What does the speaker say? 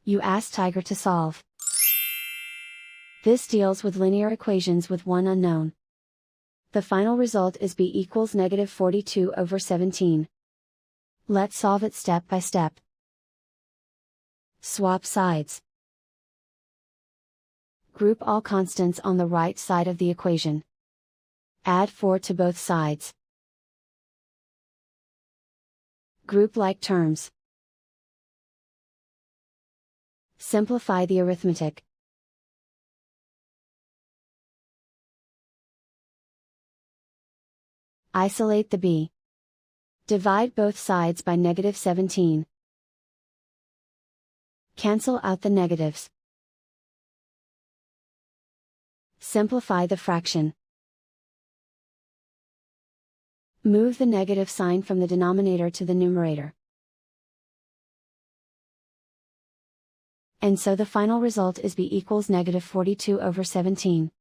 You ask Tiger to solve. This deals with linear equations with one unknown. The final result is b equals -42/17. Let's solve it step by step. Swap sides. Group all constants on the right side of the equation. Add 4 to both sides. Group like terms. Simplify the arithmetic. Isolate the b. Divide both sides by -17. Cancel out the negatives. Simplify the fraction. Move the negative sign from the denominator to the numerator. And so the final result is b equals -42/17.